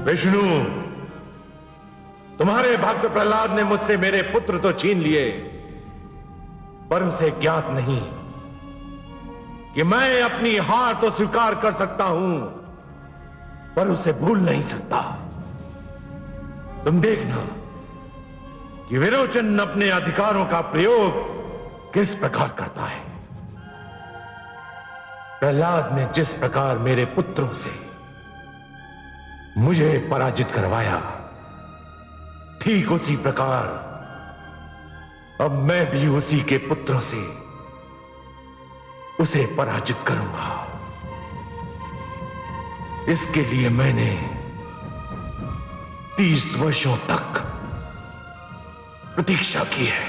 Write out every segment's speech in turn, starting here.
विष्णु, तुम्हारे भक्त प्रहलाद ने मुझसे मेरे पुत्र तो छीन लिए, पर उसे ज्ञात नहीं कि मैं अपनी हार तो स्वीकार कर सकता हूं, पर उसे भूल नहीं सकता। तुम देखना कि विरोचन अपने अधिकारों का प्रयोग किस प्रकार करता है। प्रहलाद ने जिस प्रकार मेरे पुत्रों से मुझे पराजित करवाया, ठीक उसी प्रकार अब मैं भी उसी के पुत्रों से उसे पराजित करूंगा। इसके लिए मैंने 30 वर्षों तक प्रतीक्षा की है।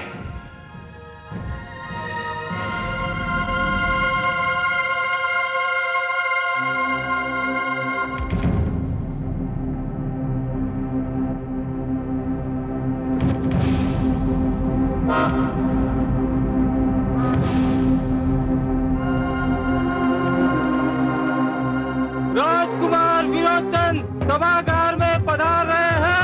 राजकुमार विरोचन सभागार में पधार रहे हैं।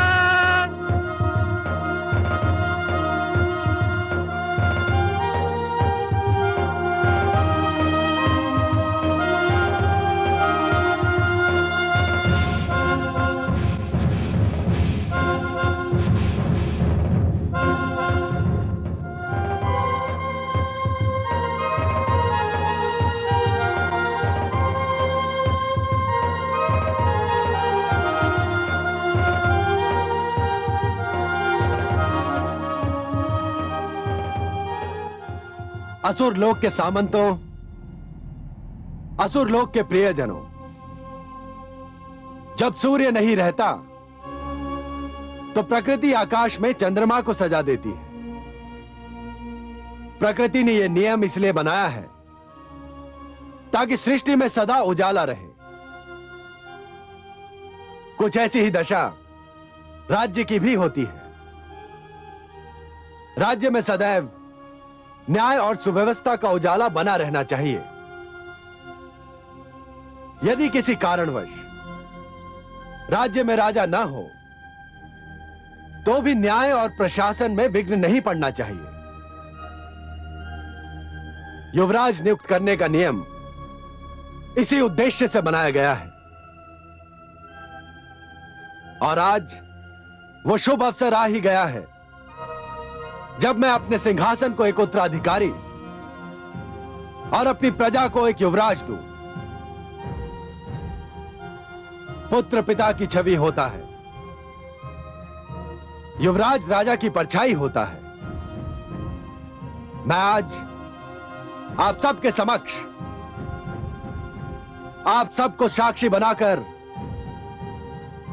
असुर लोक के सामंतों, असुर लोक के प्रियजनों, जब सूर्य नहीं रहता तो प्रकृति आकाश में चंद्रमा को सजा देती है। प्रकृति ने यह नियम इसलिए बनाया है ताकि सृष्टि में सदा उजाला रहे। कुछ ऐसी ही दशा राज्य की भी होती है। राज्य में सदैव न्याय और सुव्यवस्था का उजाला बना रहना चाहिए। यदि किसी कारणवश राज्य में राजा न हो तो भी न्याय और प्रशासन में विघ्न नहीं पड़ना चाहिए। युवराज नियुक्त करने का नियम इसी उद्देश्य से बनाया गया है। और आज वो शुभ अवसर आ ही गया है जब मैं अपने सिंहासन को एक उत्तराधिकारी और अपनी प्रजा को एक युवराज दूं। पुत्र पिता की छवि होता है, युवराज राजा की परछाई होता है। मैं आज आप सबके समक्ष आप सबको साक्षी बनाकर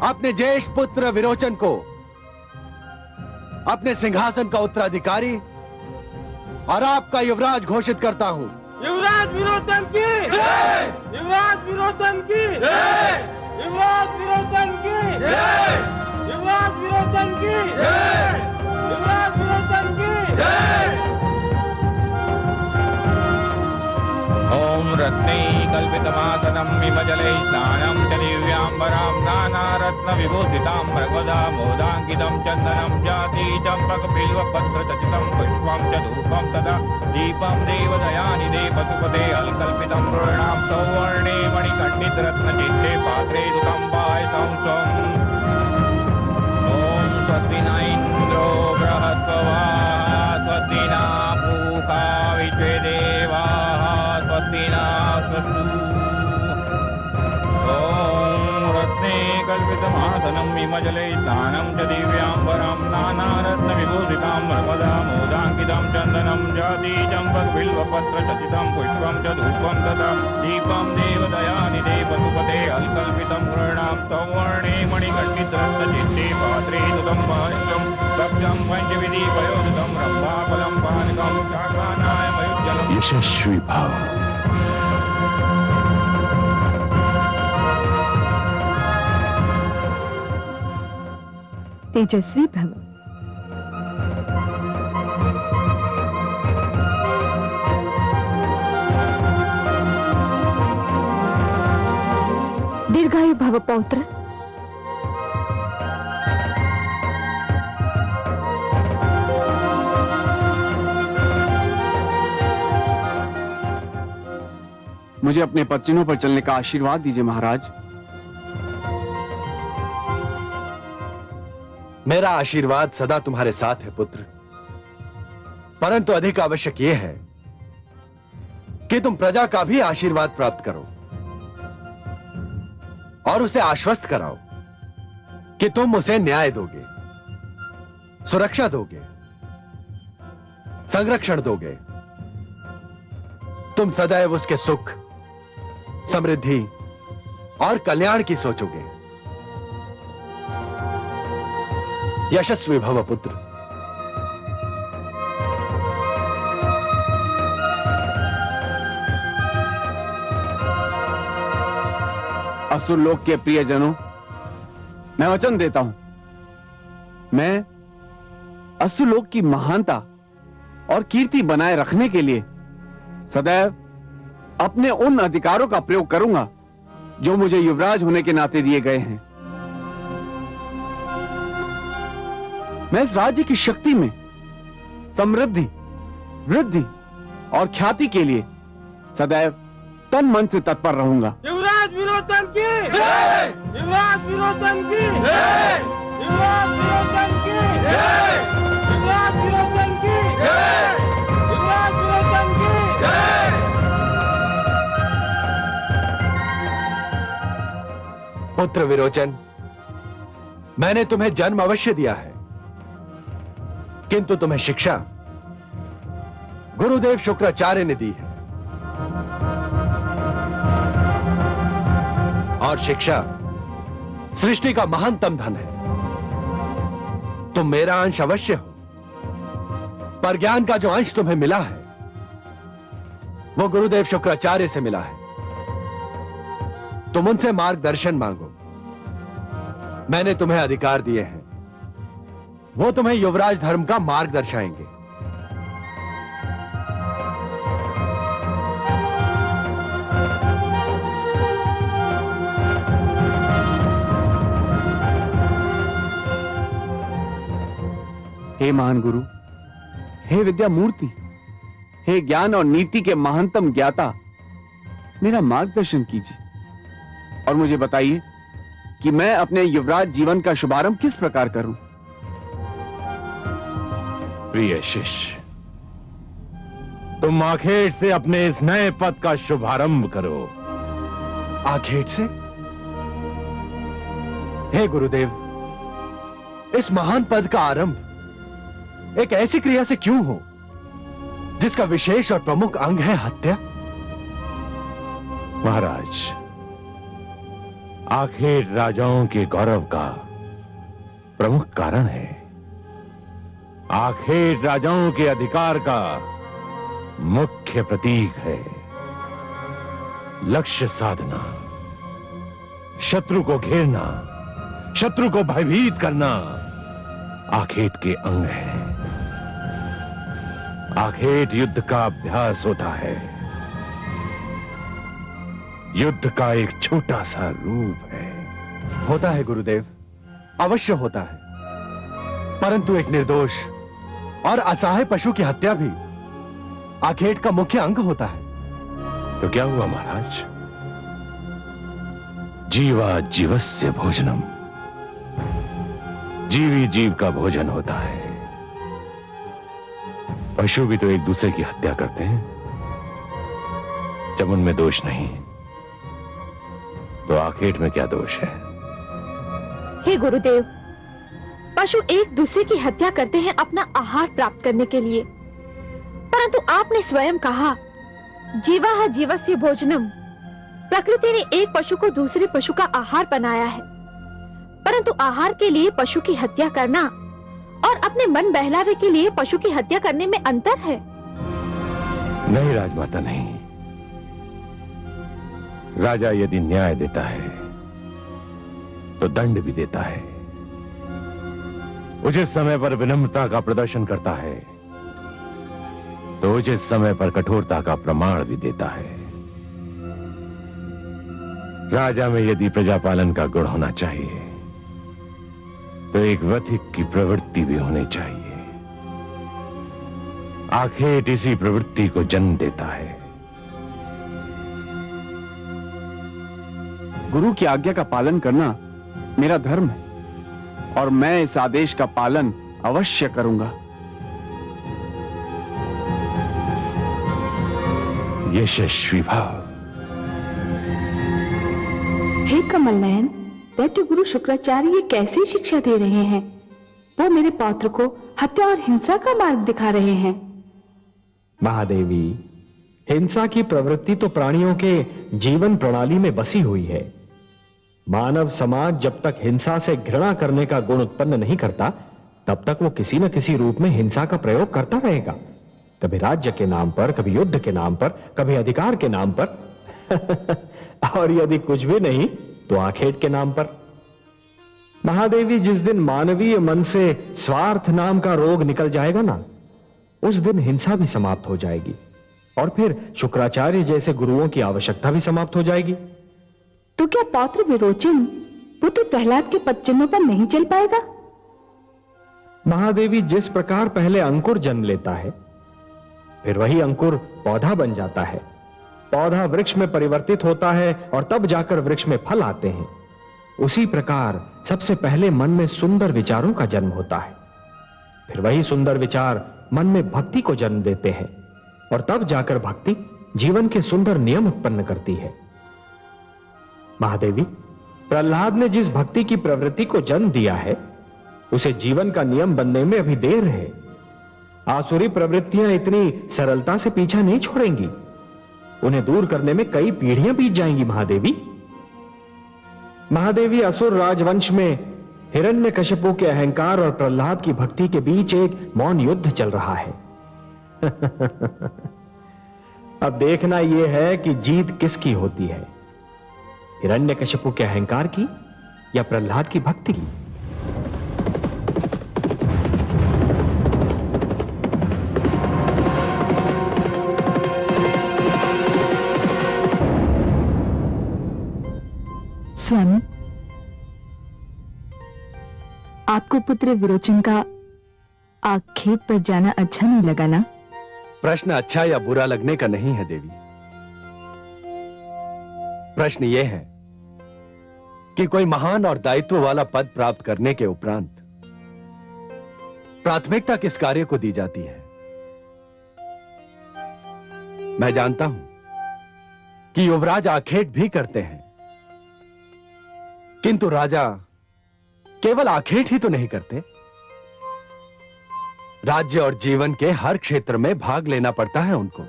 अपने ज्येष्ठ पुत्र विरोचन को अपने सिंहासन का उत्तराधिकारी और आपका युवराज घोषित करता हूं। युवराज विरोचन की जय! युवराज विरोचन की जय! युवराज विरोचन की जय! युवराज विरोचन की जय! युवराज विरोचन की जय! ओम रत्नै कल्पितमासनं विमजलै स्नानं च दिव्याम्बरां नानारत्न विभूषितां भगवदा मोदाङ्कितं चन्दनं जाति चम्पकबिल्वपत्रचचितं पुष्पं च धूपं तदा दीपं देवदयानिधे पशुपते अलकल्पितं पूर्णां सौवर्णे मणिकण्डितरत्नचित्ते पात्रे दुतं पायसं स्वम् ॐ स्वस्ति न इन्द्रो बृहस्पतिः स्वस्ति न पूषा विश्वेदेवाः स्वस्ति नः ॐ रत्ने कल्पितमासनं विमजले स्नानं च दिव्याम्बरं नानारत्नविभूषितां नर्मदा मोदाङ्कितं चन्दनं जाति चम्पकबिल्वपत्रचचितं पुष्पं च धूपं तथा दीपं देवदयानिधे पशुपते अलकल्पितं पूर्णां सौवर्णे मणिकण्डितरत्नचित्ते पात्रे दुतं पायसं भक्तं पञ्चविधि पयोदतं रम्भाफलं पानकं शाकानायमयुज्जलम्। यशस्वी भाव। तेजस्वी भव। दीर्घायु भव पौत्र। मुझे अपने पदचिन्हों पर चलने का आशीर्वाद दीजिए महाराज। मेरा आशीर्वाद सदा तुम्हारे साथ है पुत्र, परंतु अधिक आवश्यक यह है कि तुम प्रजा का भी आशीर्वाद प्राप्त करो और उसे आश्वस्त कराओ कि तुम उसे न्याय दोगे, सुरक्षा दोगे, संरक्षण दोगे। तुम सदैव उसके सुख, समृद्धि और कल्याण की सोचोगे। यशस्वी भव पुत्र। असुर लोक के प्रियजनों, मैं वचन देता हूं, मैं असुर लोक की महानता और कीर्ति बनाए रखने के लिए सदैव अपने उन अधिकारों का प्रयोग करूंगा जो मुझे युवराज होने के नाते दिए गए हैं। मैं इस राज्य की शक्ति में समृद्धि, वृद्धि और ख्याति के लिए सदैव तन मन से तत्पर रहूंगा। युवराज विरोचन की जय! युवराज विरोचन की जय! युवराज विरोचन की जय! युवराज विरोचन की जय! युवराज विरोचन की जय! पुत्र विरोचन, मैंने तुम्हें जन्म अवश्य दिया है, किंतु तुम्हें शिक्षा गुरुदेव शुक्राचार्य ने दी है। और शिक्षा सृष्टि का महानतम धन है। तुम मेरा अंश अवश्य हो, पर ज्ञान का जो अंश तुम्हें मिला है वो गुरुदेव शुक्राचार्य से मिला है। तुम उनसे मार्गदर्शन मांगो। मैंने तुम्हें अधिकार दिए हैं, वो तुम्हें युवराज धर्म का मार्ग दर्शाएंगे। हे महान गुरु, हे विद्या मूर्ति, हे ज्ञान और नीति के महानतम ज्ञाता, मेरा मार्गदर्शन कीजिए और मुझे बताइए कि मैं अपने युवराज जीवन का शुभारंभ किस प्रकार करूं। प्रिय शिष्य, तुम आखेट से अपने इस नए पद का शुभारंभ करो। आखेट से? हे गुरुदेव, इस महान पद का आरंभ एक ऐसी क्रिया से क्यों हो जिसका विशेष और प्रमुख अंग है हत्या? महाराज, आखेट राजाओं के गौरव का प्रमुख कारण है। आखेट राजाओं के अधिकार का मुख्य प्रतीक है। लक्ष्य साधना, शत्रु को घेरना, शत्रु को भयभीत करना आखेट के अंग है। आखेट युद्ध का अभ्यास होता है। युद्ध का एक छोटा सा रूप है। होता है गुरुदेव, अवश्य होता है, परंतु एक निर्दोष और असहाय पशु की हत्या भी आखेट का मुख्य अंग होता है। तो क्या हुआ महाराज? जीवा जीवस्य भोजनम, जीवी जीव का भोजन होता है। पशु भी तो एक दूसरे की हत्या करते हैं। जब उनमें दोष नहीं तो आखेट में क्या दोष है? हे गुरुदेव, पशु एक दूसरे की हत्या करते हैं अपना आहार प्राप्त करने के लिए, परंतु आपने स्वयं कहा जीवा जीवस्य भोजनम। प्रकृति ने एक पशु को दूसरे पशु का आहार बनाया है, परंतु आहार के लिए पशु की हत्या करना और अपने मन बहलावे के लिए पशु की हत्या करने में अंतर है। नहीं राजमाता, नहीं। राजा यदि न्याय देता है तो दंड भी देता है। उचित समय पर विनम्रता का प्रदर्शन करता है तो उचित समय पर कठोरता का प्रमाण भी देता है। राजा में यदि प्रजापालन का गुण होना चाहिए तो एक वधिक की प्रवृत्ति भी होनी चाहिए। आखेट इसी प्रवृत्ति को जन्म देता है। गुरु की आज्ञा का पालन करना मेरा धर्म है और मैं इस आदेश का पालन अवश्य करूंगा। यशस्वी भाव। हे कमल नयन, दैत्य गुरु शुक्राचार्य ये कैसी शिक्षा दे रहे हैं? वो मेरे पौत्र को हत्या और हिंसा का मार्ग दिखा रहे हैं। महादेवी, हिंसा की प्रवृत्ति तो प्राणियों के जीवन प्रणाली में बसी हुई है। मानव समाज जब तक हिंसा से घृणा करने का गुण उत्पन्न नहीं करता, तब तक वो किसी न किसी रूप में हिंसा का प्रयोग करता रहेगा। कभी राज्य के नाम पर, कभी युद्ध के नाम पर, कभी अधिकार के नाम पर और यदि कुछ भी नहीं तो आखेट के नाम पर। महादेवी, जिस दिन मानवीय मन से स्वार्थ नाम का रोग निकल जाएगा ना, उस दिन हिंसा भी समाप्त हो जाएगी और फिर शुक्राचार्य जैसे गुरुओं की आवश्यकता भी समाप्त हो जाएगी। तो क्या पौत्र विरोचन पुत्र प्रहलाद के पद चिन्हों पर नहीं चल पाएगा? महादेवी, जिस प्रकार पहले अंकुर जन्म लेता है, फिर वही अंकुर पौधा बन जाता है, पौधा वृक्ष में परिवर्तित होता है और तब जाकर वृक्ष में फल आते हैं, उसी प्रकार सबसे पहले मन में सुंदर विचारों का जन्म होता है, फिर वही सुंदर विचार मन में भक्ति को जन्म देते हैं और तब जाकर भक्ति जीवन के सुंदर नियम उत्पन्न करती है। महादेवी, प्रहलाद ने जिस भक्ति की प्रवृत्ति को जन्म दिया है, उसे जीवन का नियम बनने में अभी देर है। आसुरी प्रवृत्तियां इतनी सरलता से पीछा नहीं छोड़ेंगी, उन्हें दूर करने में कई पीढ़ियां बीत जाएंगी। महादेवी, असुर राजवंश में हिरण्यकशिपु के अहंकार और प्रहलाद की भक्ति के बीच एक मौन युद्ध चल रहा है। अब देखना यह है कि जीत किसकी होती है, हिरण्यकशिपु के अहंकार की या प्रहलाद की भक्ति की। स्वामी, आपको पुत्र विरोचन का आखेट पर जाना अच्छा नहीं लगा ना? प्रश्न अच्छा या बुरा लगने का नहीं है देवी। प्रश्न यह है कि कोई महान और दायित्व वाला पद प्राप्त करने के उपरांत प्राथमिकता किस कार्य को दी जाती है। मैं जानता हूं कि युवराज आखेट भी करते हैं, किंतु राजा केवल आखेट ही तो नहीं करते, राज्य और जीवन के हर क्षेत्र में भाग लेना पड़ता है उनको।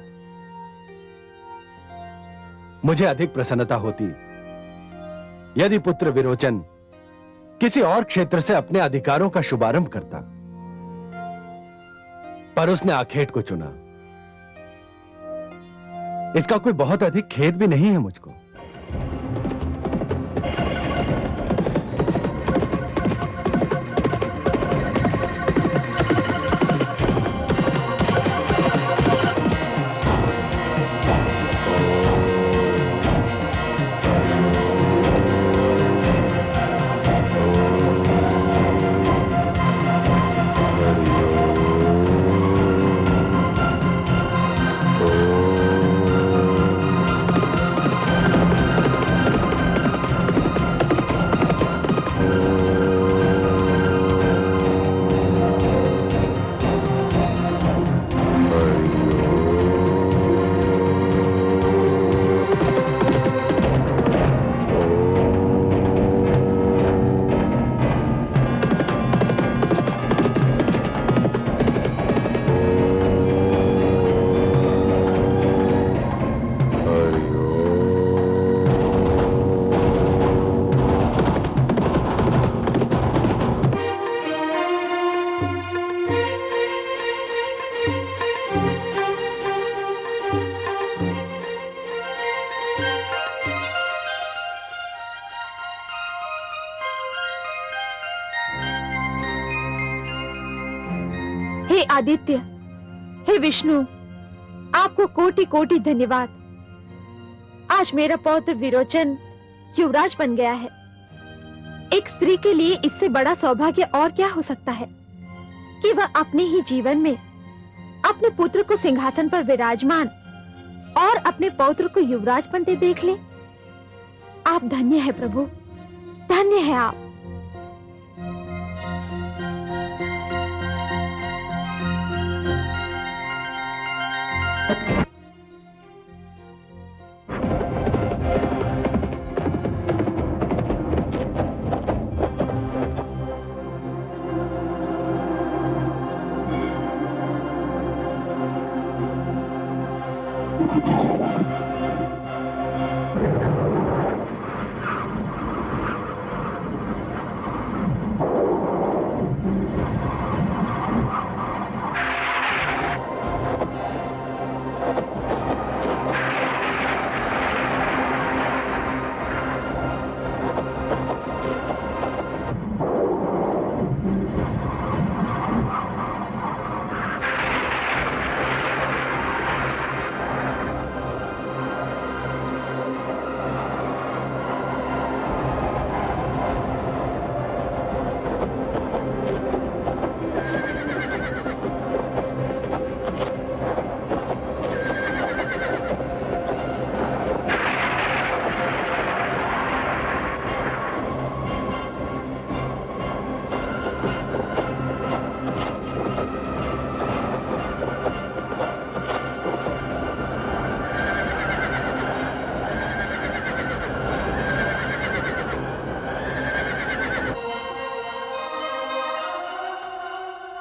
मुझे अधिक प्रसन्नता होती यदि पुत्र विरोचन किसी और क्षेत्र से अपने अधिकारों का शुभारंभ करता, पर उसने आखेट को चुना। इसका कोई बहुत अधिक खेद भी नहीं है मुझको। हे आदित्य, हे विष्णु, आपको कोटि कोटि धन्यवाद। आज मेरा पौत्र विरोचन युवराज बन गया है। एक स्त्री के लिए इससे बड़ा सौभाग्य और क्या हो सकता है कि वह अपने ही जीवन में अपने पुत्र को सिंहासन पर विराजमान और अपने पौत्र को युवराज बनते देख ले। आप धन्य है प्रभु, धन्य है आप।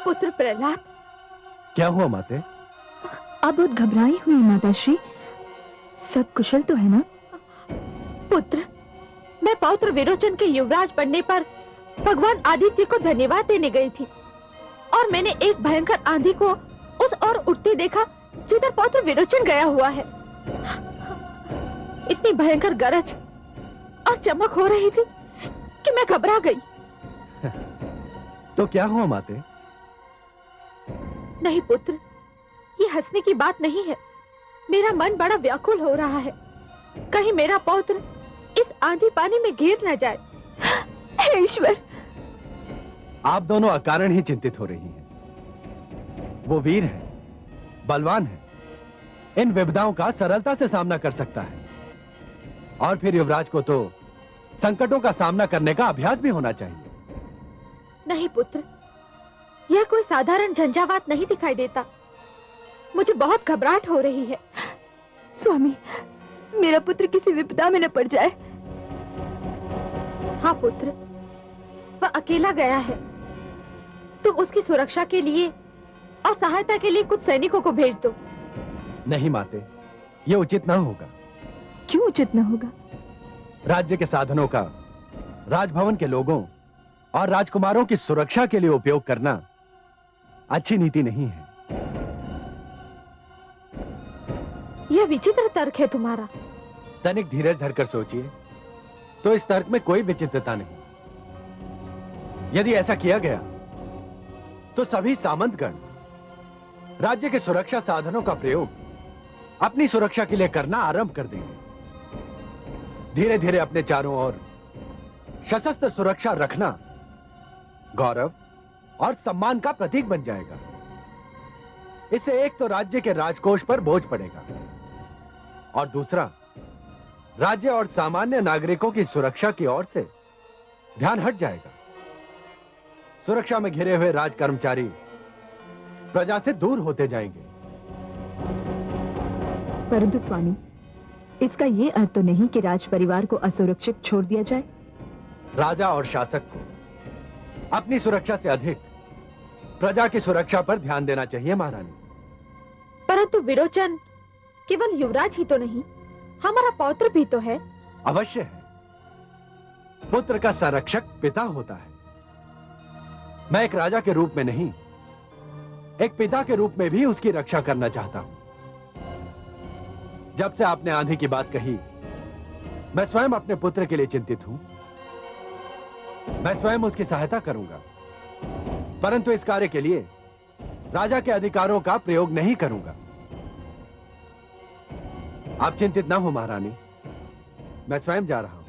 पुत्र प्रहलाद, क्या हुआ माते? आप बहुत घबराई हुई माताश्री, सब कुशल तो है ना? पुत्र, मैं पौत्र विरोचन के युवराज बनने पर भगवान आदित्य को धन्यवाद देने गई थी और मैंने एक भयंकर आंधी को उस ओर उठते देखा जिधर पौत्र विरोचन गया हुआ है। इतनी भयंकर गरज और चमक हो रही थी कि मैं घबरा गई। तो क्या हुआ माते? नहीं पुत्र, ये हंसने की बात नहीं है। मेरा मन बड़ा व्याकुल हो रहा है, कहीं मेरा पौत्र इस आंधी पानी में गिर न जाए। हे ईश्वर! आप दोनों अकारण ही चिंतित हो रही हैं। वो वीर है, बलवान है, इन विपदाओं का सरलता से सामना कर सकता है। और फिर युवराज को तो संकटों का सामना करने का अभ्यास भी होना चाहिए। नहीं पुत्र, यह कोई साधारण झंझावात नहीं दिखाई देता। मुझे बहुत घबराहट हो रही है। स्वामी, मेरा पुत्र किसी विपदा में न पड़ जाए। हाँ पुत्र, वह अकेला गया है। तुम उसकी सुरक्षा के लिए और सहायता के लिए कुछ सैनिकों को भेज दो। नहीं माते, यह उचित ना होगा। क्यों उचित न होगा? राज्य के साधनों का राजभवन के लोगों और राजकुमारों की सुरक्षा के लिए उपयोग करना अच्छी नीति नहीं है। यह विचित्र तर्क है तुम्हारा। तनिक धीरज धरकर सोचिए तो इस तर्क में कोई विचित्रता नहीं। यदि ऐसा किया गया तो सभी सामंतगण राज्य के सुरक्षा साधनों का प्रयोग अपनी सुरक्षा के लिए करना आरंभ कर देंगे। धीरे धीरे अपने चारों ओर सशस्त्र सुरक्षा रखना गौरव और सम्मान का प्रतीक बन जाएगा। इससे एक तो राज्य के राजकोष पर बोझ पड़ेगा और दूसरा राज्य और सामान्य नागरिकों की सुरक्षा की ओर से ध्यान हट जाएगा। सुरक्षा में घिरे हुए राज कर्मचारी प्रजा से दूर होते जाएंगे। परंतु स्वामी, इसका ये अर्थ तो नहीं कि राज परिवार को असुरक्षित छोड़ दिया जाए। राजा और शासक को अपनी सुरक्षा से अधिक प्रजा की सुरक्षा पर ध्यान देना चाहिए महारानी। परंतु विरोचन केवल युवराज ही तो नहीं, हमारा पौत्र भी तो है। अवश्य है। पुत्र का संरक्षक पिता होता है। मैं एक राजा के रूप में नहीं, एक पिता के रूप में भी उसकी रक्षा करना चाहता हूं। जब से आपने आंधी की बात कही, मैं स्वयं अपने पुत्र के लिए चिंतित हूं। मैं स्वयं उसकी सहायता करूंगा, परंतु इस कार्य के लिए राजा के अधिकारों का प्रयोग नहीं करूंगा। आप चिंतित ना हो महारानी, मैं स्वयं जा रहा हूं।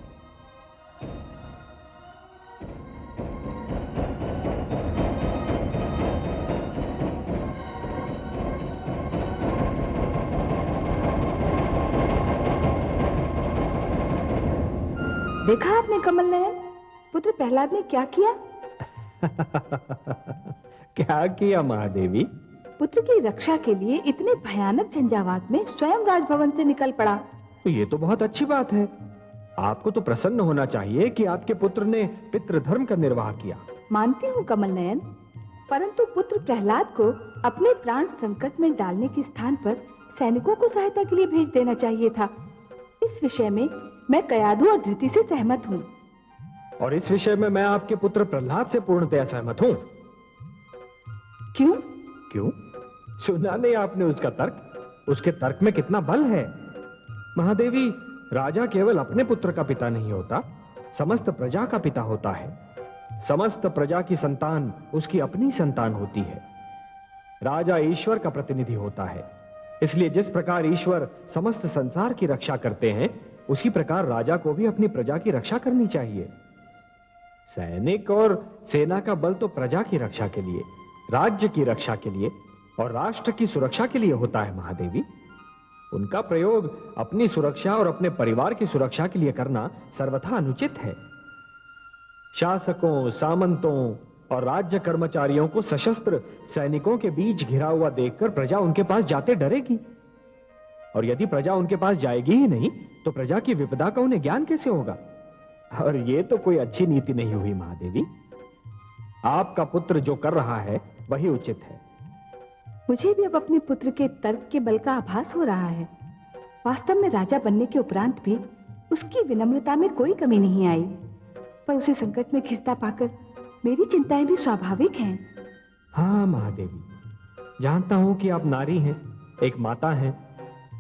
देखा आपने कमल नयन, पुत्र प्रहलाद ने क्या किया? क्या किया महादेवी? पुत्र की रक्षा के लिए इतने भयानक झंझावात में स्वयं राजभवन से निकल पड़ा। तो ये तो बहुत अच्छी बात है। आपको तो प्रसन्न होना चाहिए कि आपके पुत्र ने पितृधर्म का निर्वाह किया। मानती हूँ कमल नयन, परंतु पुत्र प्रहलाद को अपने प्राण संकट में डालने के स्थान पर सैनिकों को सहायता के लिए भेज देना चाहिए था। इस विषय में मैं कयाधु और धृति से सहमत हूँ। और इस विषय में मैं आपके पुत्र प्रहलाद से पूर्णतया सहमत हूँ। क्यों? क्यों? सुना नहीं आपने उसका तर्क? उसके तर्क में कितना बल है। महादेवी, राजा केवल अपने पुत्र का पिता नहीं होता, समस्त प्रजा का पिता होता है। समस्त प्रजा की संतान उसकी अपनी संतान होती है। राजा ईश्वर का प्रतिनिधि होता है, इसलिए जिस प्रकार ईश्वर समस्त संसार की रक्षा करते हैं, उसी प्रकार राजा को भी अपनी प्रजा की रक्षा करनी चाहिए। सैनिक और सेना का बल तो प्रजा की रक्षा के लिए, राज्य की रक्षा के लिए और राष्ट्र की सुरक्षा के लिए होता है महादेवी। उनका प्रयोग अपनी सुरक्षा और अपने परिवार की सुरक्षा के लिए करना सर्वथा अनुचित है। शासकों, सामंतों और राज्य कर्मचारियों को सशस्त्र सैनिकों के बीच घिरा हुआ देखकर प्रजा उनके पास जाते डरेगी, और यदि प्रजा उनके पास जाएगी ही नहीं तो प्रजा की विपदा का उन्हें ज्ञान कैसे होगा? और यह तो कोई अच्छी नीति नहीं हुई महादेवी। आपका पुत्र जो कर रहा है वही उचित है। मुझे भी अब अपने पुत्र के तर्क के बल का आभास हो रहा है। वास्तव में राजा बनने के उपरांत भी उसकी विनम्रता में कोई कमी नहीं आई, पर उसे संकट में घिरता पाकर मेरी चिंताएं भी स्वाभाविक हैं। हाँ महादेवी, जानता हूं कि आप नारी हैं, एक माता हैं,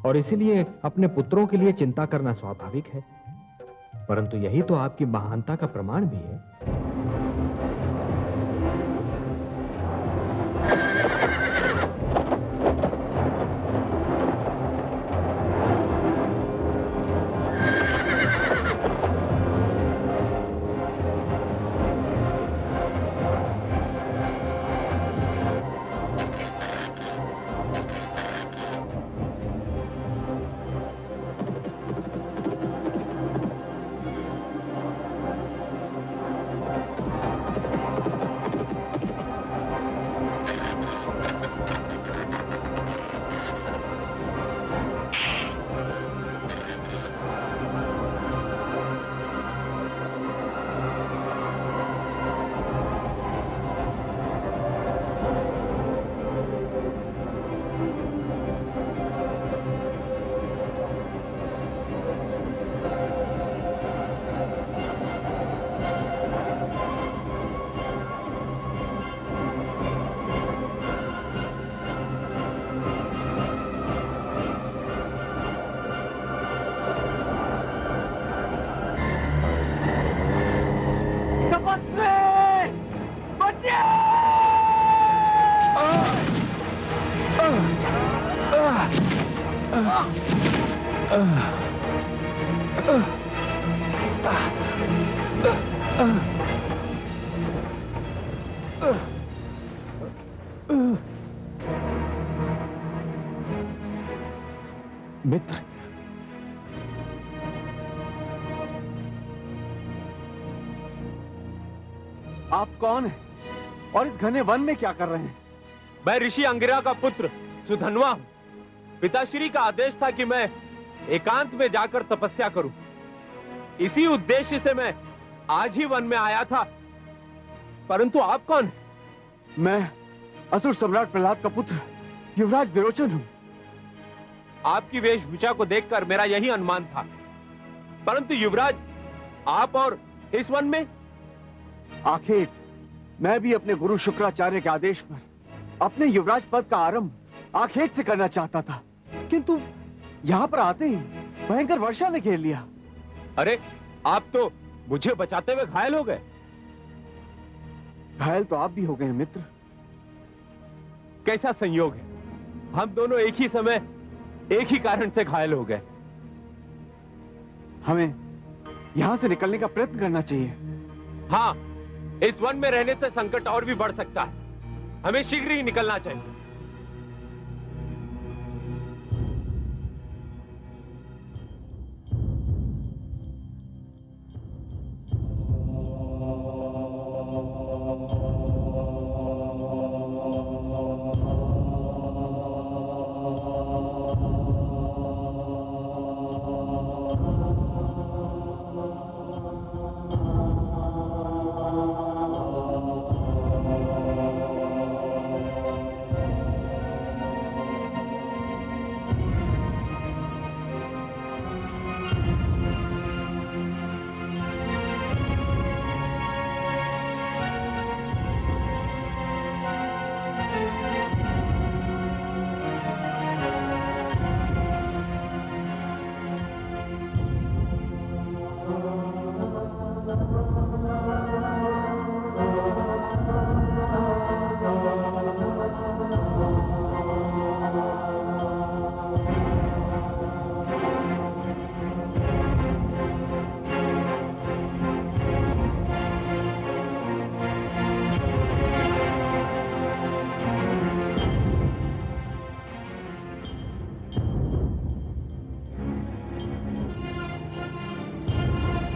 और इसीलिए अपने पुत्रों के लिए चिंता करना स्वाभाविक है, परंतु यही तो आपकी महानता का प्रमाण भी है। मित्र, आप कौन हैं और इस घने वन में क्या कर रहे हैं? मैं ऋषि अंगिरा का पुत्र सुधन्वा हूं। पिताश्री का आदेश था कि मैं एकांत में जाकर तपस्या करूं। इसी उद्देश्य से मैं आज ही वन में आया था। परंतु आप कौन हैं? मैं असुर सम्राट प्रहलाद का पुत्र युवराज विरोचन हूं। आपकी वेशभूषा को देखकर मेरा यही अनुमान था, परंतु युवराज, आप और इस वन में? आखेट मैं भी अपने गुरु शुक्राचार्य के आदेश पर अपने युवराज पद का आरंभ आखेट से करना चाहता था, किंतु यहां पर आते ही भयंकर वर्षा ने घेर लिया। अरे, आप तो मुझे बचाते हुए घायल हो गए। घायल तो आप भी हो गए मित्र। कैसा संयोग है, हम दोनों एक ही समय एक ही कारण से घायल हो गए। हमें यहां से निकलने का प्रयत्न करना चाहिए। हाँ, इस वन में रहने से संकट और भी बढ़ सकता है। हमें शीघ्र ही निकलना चाहिए।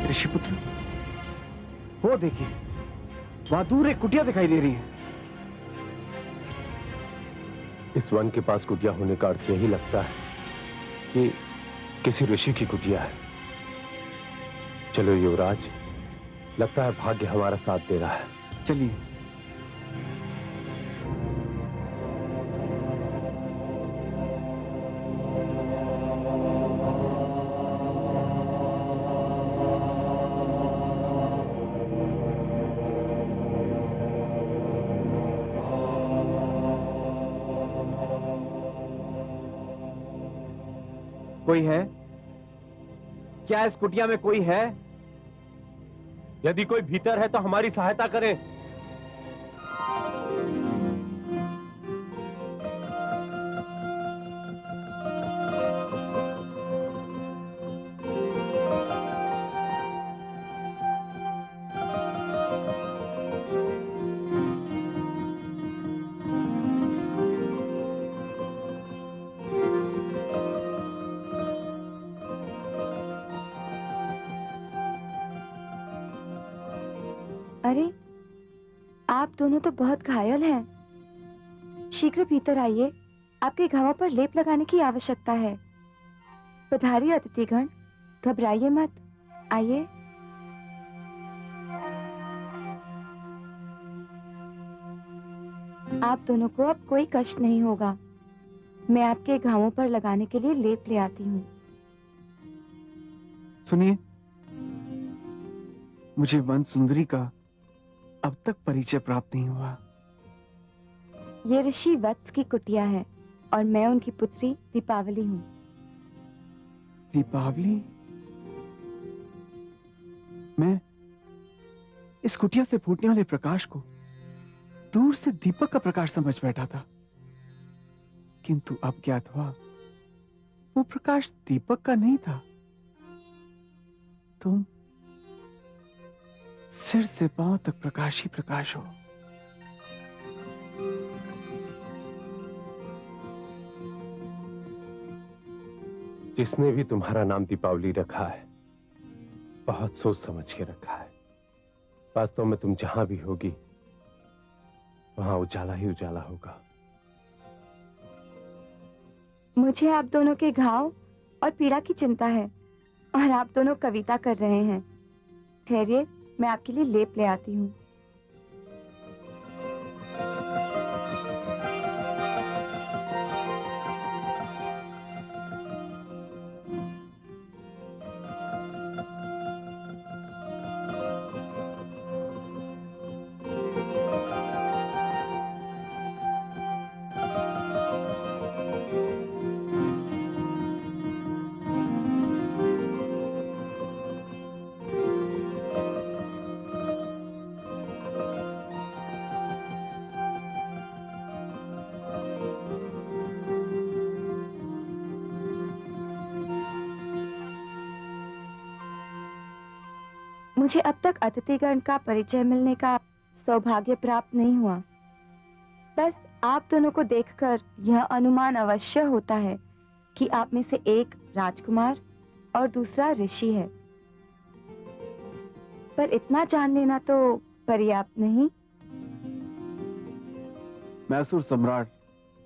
ऋषिपुत्र, वो देखिए, वहां दूर एक कुटिया दिखाई दे रही है। इस वन के पास कुटिया होने का अर्थ यही लगता है कि किसी ऋषि की कुटिया है। चलो युवराज, लगता है भाग्य हमारा साथ दे रहा है। चलिए। कोई है? क्या इस कुटिया में कोई है? यदि कोई भीतर है तो हमारी सहायता करें। अरे, आप दोनों तो बहुत घायल हैं। शीघ्र भीतर आइए, आपके घावों पर लेप लगाने की आवश्यकता है। पधारिए अतिथिगण, घबराइए मत, आइए। आप दोनों को अब कोई कष्ट नहीं होगा। मैं आपके घावों पर लगाने के लिए लेप ले आती हूँ। सुनिए, मुझे वन सुंदरी का अब तक परिचय प्राप्त नहीं हुआ। ये ऋषि वत्स की कुटिया है और मैं उनकी पुत्री दीपावली हूँ। दीपावली? मैं इस कुटिया से फूटने वाले प्रकाश को दूर से दीपक का प्रकाश समझ बैठा था, किंतु अब ज्ञात हुआ वो प्रकाश दीपक का नहीं था। तुम सिर से पांव तक प्रकाश ही प्रकाश हो। जिसने भी तुम्हारा नाम दीपावली रखा है, बहुत सोच समझ के रखा है। वास्तव में तुम जहां भी होगी, वहां उजाला ही उजाला होगा। मुझे आप दोनों के घाव और पीड़ा की चिंता है और आप दोनों कविता कर रहे हैं। ठहरिए, मैं आपके लिए लेप ले आती हूँ। मुझे अब तक अतिथिगण का परिचय मिलने का सौभाग्य प्राप्त नहीं हुआ। बस आप दोनों को देखकर यह अनुमान अवश्य होता है कि आप में से एक राजकुमार और दूसरा ऋषि है, पर इतना जान लेना तो पर्याप्त नहीं। मैं असुर सम्राट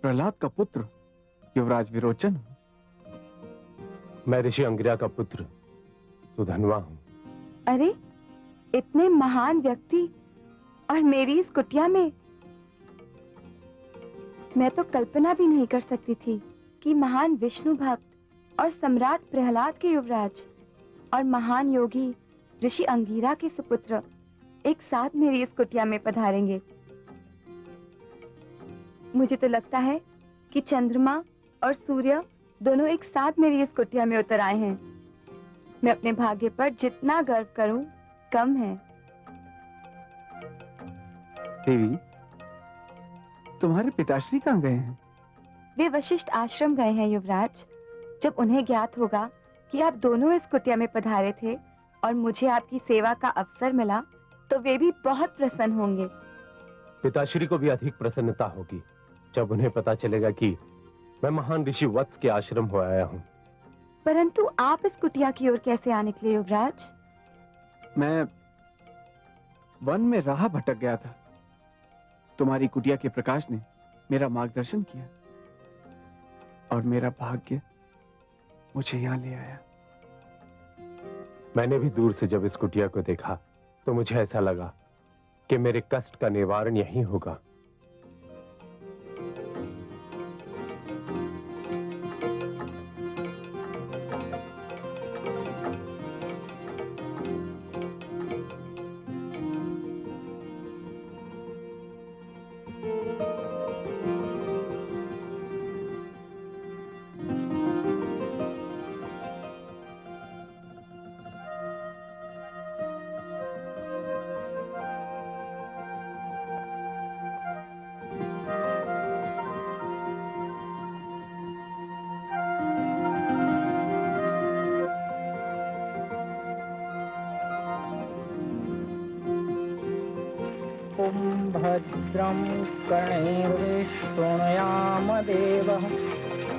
प्रहलाद का पुत्र युवराज विरोचन हूं। मैं ऋषि अंगिरा का पुत्र सुधन्वा हूं। अरे, इतने महान व्यक्ति और मेरी इस कुटिया में! मैं तो कल्पना भी नहीं कर सकती थी कि महान विष्णु भक्त और सम्राट प्रहलाद के युवराज और महान योगी ऋषि अंगिरा के सुपुत्र एक साथ मेरी इस कुटिया में पधारेंगे। मुझे तो लगता है कि चंद्रमा और सूर्य दोनों एक साथ मेरी इस कुटिया में उतर आए हैं। मैं अपने भाग्य पर जितना गर्व करूं, कम है। देवी, तुम्हारे पिताश्री कहाँ गए हैं? वे वशिष्ठ आश्रम गए हैं युवराज। जब उन्हें ज्ञात होगा कि आप दोनों इस कुटिया में पधारे थे और मुझे आपकी सेवा का अवसर मिला, तो वे भी बहुत प्रसन्न होंगे। पिताश्री को भी अधिक प्रसन्नता होगी जब उन्हें पता चलेगा कि मैं महान ऋषि वत्स के आश्रम हो आया हूँ। परंतु आप इस कुटिया की ओर कैसे आ निकले युवराज? मैं वन में राह भटक गया था। तुम्हारी कुटिया के प्रकाश ने मेरा मार्गदर्शन किया और मेरा भाग्य मुझे यहाँ ले आया। मैंने भी दूर से जब इस कुटिया को देखा तो मुझे ऐसा लगा कि मेरे कष्ट का निवारण यहीं होगा। भद्रं कर्णैर्विष्णुयाम देवः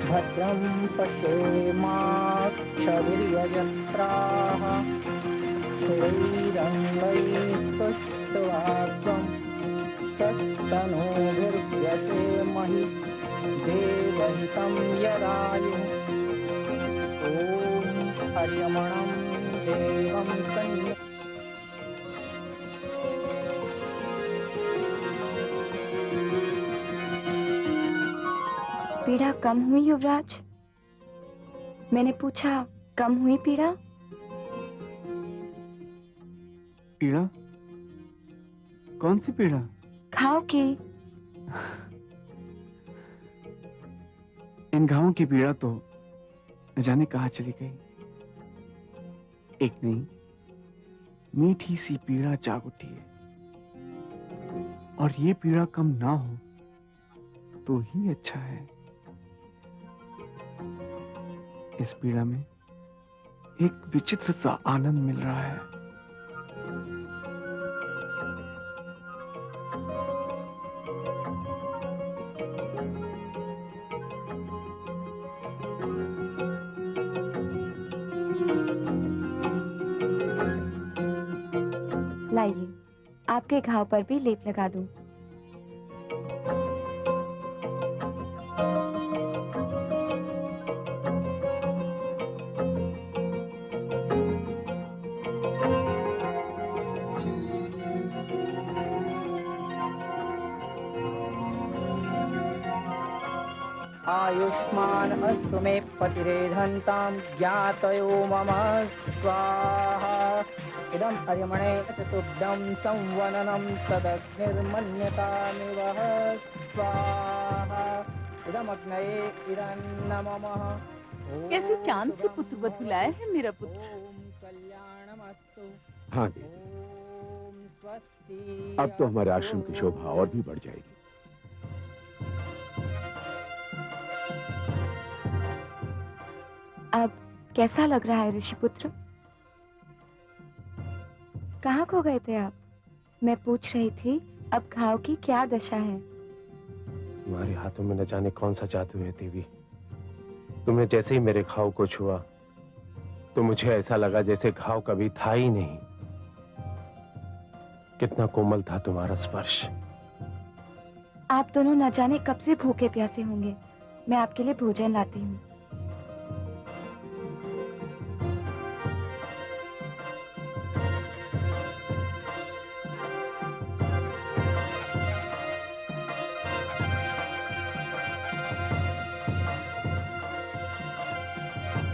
भद्रं पश्येमाक्षभिर्यजत्राः स्थिरैरङ्गैस्तुष्ट्वाग्रं तत्तनूभिर्व्यसेमहि देवहितं यदायुः ॐ हरिमणं देवं कन्या पीड़ा कम हुई युवराज? मैंने पूछा, कम हुई पीड़ा? पीड़ा? कौन सी पीड़ा? घाव की। इन घावों की पीड़ा तो न जाने कहाँ चली गई। एक नहीं, मीठी सी पीड़ा जाग उठी है और ये पीड़ा कम ना हो तो ही अच्छा है। इस पीड़ा में एक विचित्र सा आनंद मिल रहा है। लाइए, आपके घाव पर भी लेप लगा दूं। आयुष्मान अस्तु मे पतिरेधन्तां ज्ञातयो मम स्वाहा इदं अर्यमणे चतुर्दं संवननं तदग्निर्मन्यतामिव स्वाहा इदमग्नये इदन्नमः। कैसे चांद से पुत्र वधु लाया है मेरा पुत्र। कल्याणमस्तु। हाँ देवी, अब तो हमारे आश्रम की शोभा और भी बढ़ जाएगी। अब कैसा लग रहा है ऋषिपुत्र? कहाँ खो गए थे आप? मैं पूछ रही थी अब घाव की क्या दशा है? तुम्हारे हाथों में न जाने कौन सा जादू है देवी। तुमने जैसे ही मेरे घाव को छुआ तो मुझे ऐसा लगा जैसे घाव कभी था ही नहीं। कितना कोमल था तुम्हारा स्पर्श। आप दोनों न जाने कब से भूखे प्यासे होंगे। मैं आपके लिए भोजन लाती हूँ।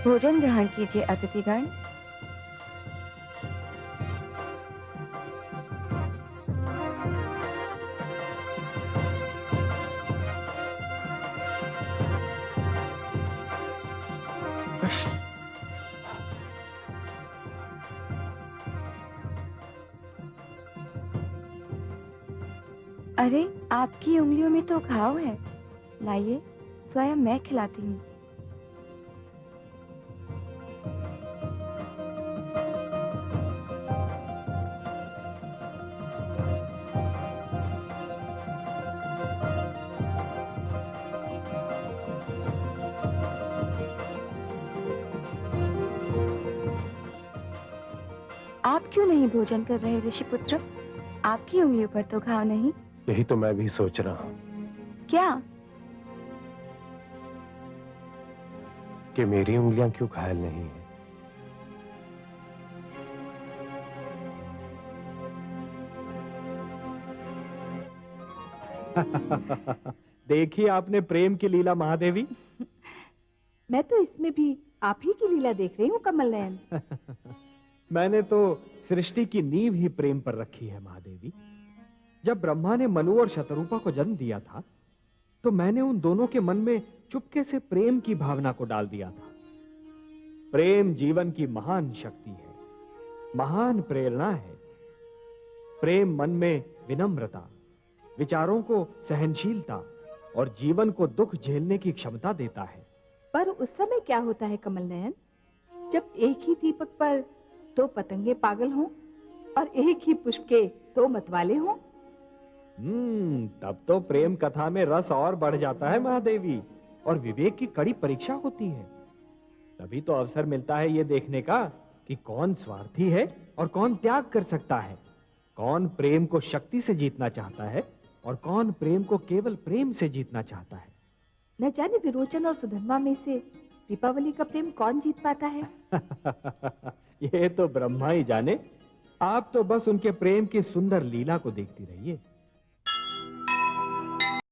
भोजन ग्रहण कीजिए अतिथिगण। अरे, आपकी उंगलियों में तो घाव है। लाइए, स्वयं मैं खिलाती हूँ। आप क्यों नहीं भोजन कर रहे ऋषिपुत्र? आपकी उंगलियों पर तो घाव नहीं। यही तो मैं भी सोच रहा हूं क्या? कि मेरी उंगलियां क्यों घायल नहीं है। देखिए आपने प्रेम की लीला महादेवी। मैं तो इसमें भी आप ही की लीला देख रही हूँ कमल नयन। मैंने तो सृष्टि की नींव ही प्रेम पर रखी है महादेवी। जब ब्रह्मा ने मनु और शतरूपा को जन्म दिया था तो मैंने उन दोनों के मन में चुपके से प्रेम की भावना को डाल दिया था। प्रेम जीवन की महान शक्ति है, महान प्रेरणा है। प्रेम मन में विनम्रता, विचारों को सहनशीलता और जीवन को दुख झेलने की क्षमता देता है। पर उस समय क्या होता है कमल नयन, जब एक ही दीपक पर दो पतंगे पागल हों और एक ही पुष्प के दो मतवाले हों? तब तो प्रेम कथा में रस और बढ़ जाता है महादेवी, और विवेक की कड़ी परीक्षा होती है। तभी तो अवसर मिलता है ये देखने का कि कौन स्वार्थी है और कौन त्याग कर सकता है, कौन प्रेम को शक्ति से जीतना चाहता है और कौन प्रेम को केवल प्रेम से जीतना चाहता है। न जाने विरोचन और सुधर्मा में से दीपावली का प्रेम कौन जीत पाता है? ये तो ब्रह्मा ही जाने। आप तो बस उनके प्रेम की सुंदर लीला को देखती रहिए।